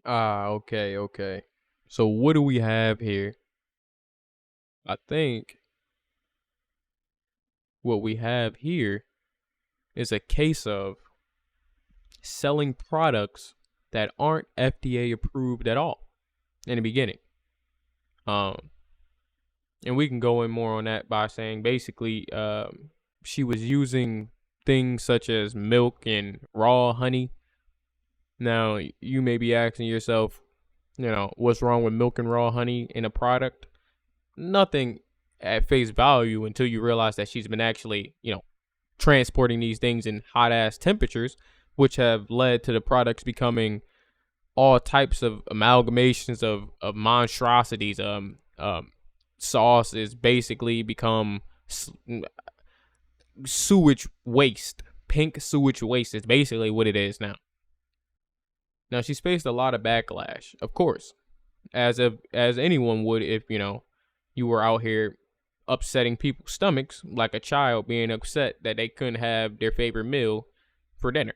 Okay. So what do we have here? I think what we have here is a case of selling products that aren't FDA approved at all in the beginning. Um, and we can go in more on that by saying basically, she was using things such as milk and raw honey. Now, you may be asking yourself, what's wrong with milk and raw honey in a product? Nothing at face value until you realize that she's been actually, transporting these things in hot ass temperatures, which have led to the products becoming all types of amalgamations of monstrosities. Sauce is basically become sewage waste. Pink sewage waste is basically what it is now. Now she's faced a lot of backlash, of course, as anyone would if you were out here upsetting people's stomachs like a child being upset that they couldn't have their favorite meal for dinner.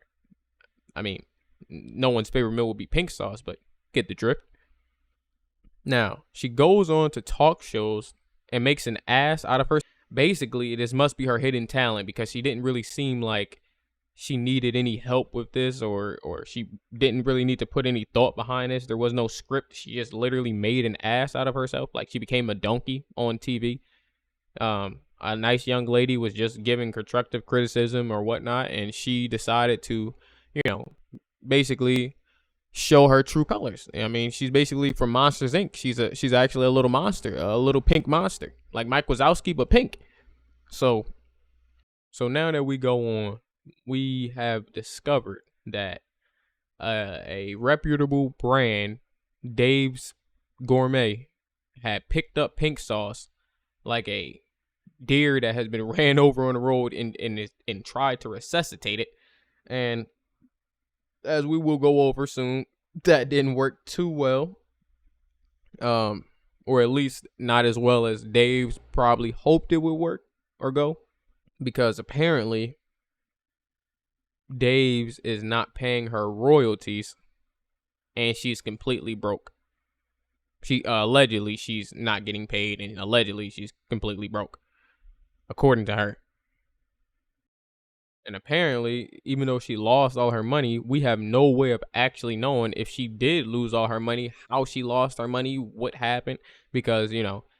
I mean, no one's favorite meal would be pink sauce, but get the drift. Now, she goes on to talk shows and makes an ass out of her. Basically, this must be her hidden talent because she didn't really seem like she needed any help with this or she didn't really need to put any thought behind this. There was no script. She just literally made an ass out of herself. Like she became a donkey on TV. A nice young lady was just giving constructive criticism or whatnot, and she decided to, you know, basically show her true colors. I mean, she's basically from Monsters Inc. She's actually a little monster, a little pink monster, like Mike Wazowski but pink. So now that we go on, we have discovered that a reputable brand, Dave's Gourmet, had picked up pink sauce like a deer that has been ran over on the road and tried to resuscitate it. And as we will go over soon, that didn't work too well. Or at least not as well as Dave's probably hoped it would work or go. Because apparently Dave's is not paying her royalties and she's completely broke. She allegedly she's not getting paid and allegedly she's completely broke, according to her. And apparently, even though she lost all her money, we have no way of actually knowing if she did lose all her money, how she lost her money, what happened, because,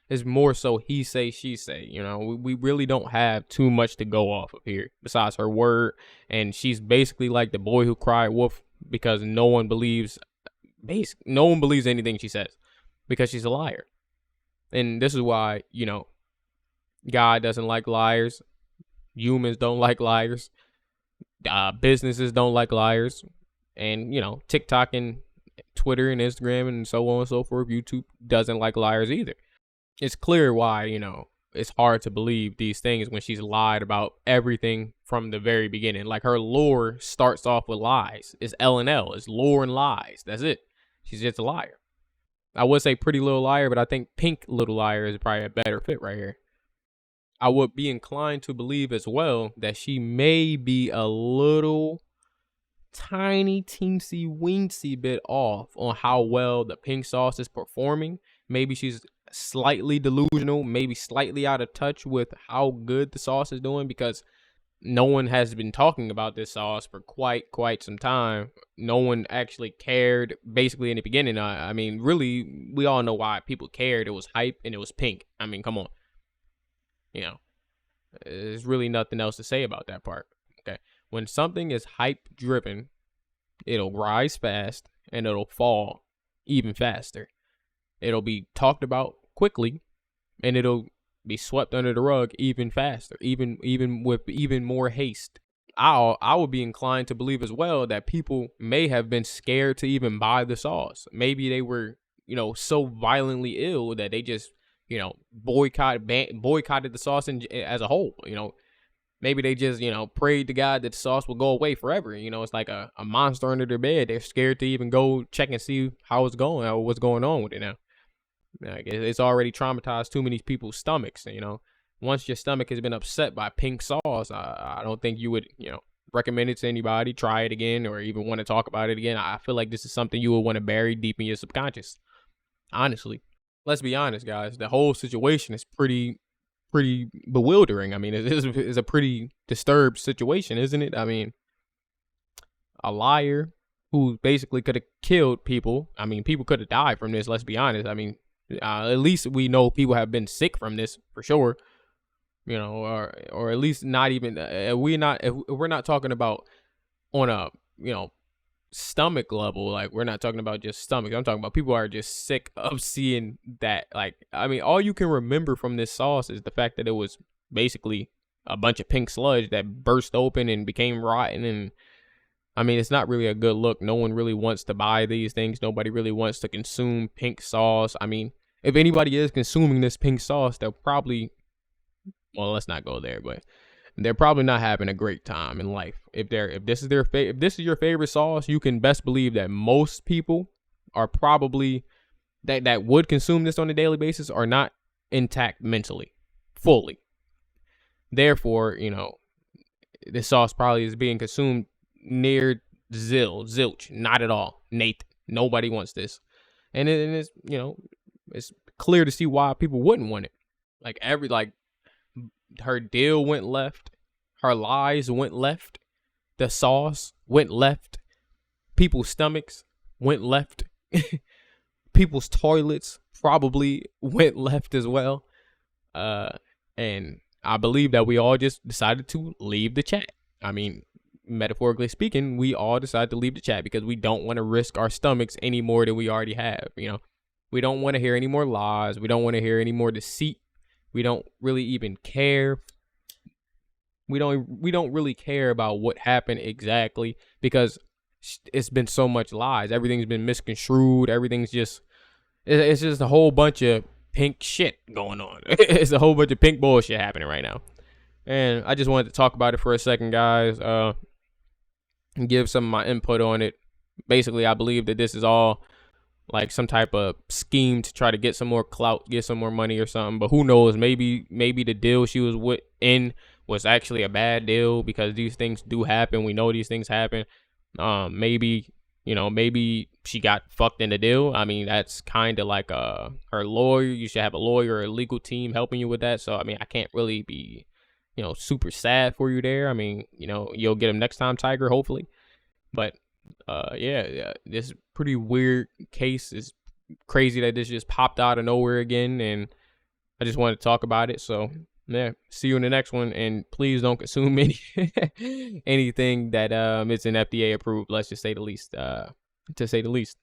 it's more so he say, she say. We really don't have too much to go off of here besides her word. And she's basically like the boy who cried wolf because no one believes anything she says because she's a liar. And this is why, God doesn't like liars. Humans don't like liars. Businesses don't like liars. And, TikTok and Twitter and Instagram and so on and so forth, YouTube doesn't like liars either. It's clear why, it's hard to believe these things when she's lied about everything from the very beginning. Like her lore starts off with lies. It's L&L. It's lore and lies. That's it. She's just a liar. I would say Pretty Little Liar, but I think Pink Little Liar is probably a better fit right here. I would be inclined to believe as well that she may be a little tiny teensy weensy bit off on how well the pink sauce is performing. Maybe she's slightly delusional, maybe slightly out of touch with how good the sauce is doing because no one has been talking about this sauce for quite some time. No one actually cared basically in the beginning. I mean, really, we all know why people cared. It was hype and it was pink. I mean, come on. There's really nothing else to say about that part. Okay. When something is hype driven, it'll rise fast and it'll fall even faster. It'll be talked about quickly and it'll be swept under the rug even faster, even with even more haste. I would be inclined to believe as well that people may have been scared to even buy the sauce. Maybe they were, so violently ill that they just boycotted the sauce as a whole. Maybe they just, prayed to God that the sauce will go away forever. It's like a monster under their bed. They're scared to even go check and see how it's going or what's going on with it now. Like, it's already traumatized too many people's stomachs. Once your stomach has been upset by pink sauce, I don't think you would, recommend it to anybody, try it again, or even want to talk about it again. I feel like this is something you would want to bury deep in your subconscious. Honestly, let's be honest, guys. The whole situation is pretty bewildering. I mean, it's a pretty disturbed situation, isn't it? I mean, a liar who basically could have killed people. I mean, people could have died from this. Let's be honest. I mean, at least we know people have been sick from this for sure. You know, or at least not even. If we're not talking about on a stomach level. Like, we're not talking about just stomach. I'm talking about people are just sick of seeing that. Like, I mean, all you can remember from this sauce is the fact that it was basically a bunch of pink sludge that burst open and became rotten. And I mean, it's not really a good look. No one really wants to buy these things. Nobody really wants to consume pink sauce. I mean, if anybody is consuming this pink sauce, they'll probably, well, let's not go there, but they're probably not having a great time in life. If this is your favorite sauce, you can best believe that most people are probably that would consume this on a daily basis are not intact mentally, fully. Therefore, this sauce probably is being consumed near zilch, not at all. Nathan, nobody wants this, and it's it's clear to see why people wouldn't want it. Like her deal went left, her lies went left, the sauce went left, people's stomachs went left, people's toilets probably went left as well. And I believe that we all just decided to leave the chat. I mean, metaphorically speaking, we all decided to leave the chat because we don't want to risk our stomachs any more than we already have. We don't want to hear any more lies. We don't want to hear any more deceit. We don't really even care. We don't really care about what happened exactly because it's been so much lies. Everything's been misconstrued. Everything's it's just a whole bunch of pink shit going on. It's a whole bunch of pink bullshit happening right now. And I just wanted to talk about it for a second, guys, and give some of my input on it. Basically, I believe that this is all like some type of scheme to try to get some more clout, get some more money or something. But who knows? Maybe the deal she was in was actually a bad deal because these things do happen. We know these things happen. Maybe she got fucked in the deal. I mean, that's kind of like her lawyer. You should have a lawyer or a legal team helping you with that. So, I mean, I can't really be, super sad for you there. I mean, you'll get him next time, Tiger, hopefully. But yeah, this pretty weird case. Is crazy that this just popped out of nowhere again, and I just wanted to talk about it. So yeah, see you in the next one, and please don't consume anything that it's an FDA approved. Let's just say the least. To say the least.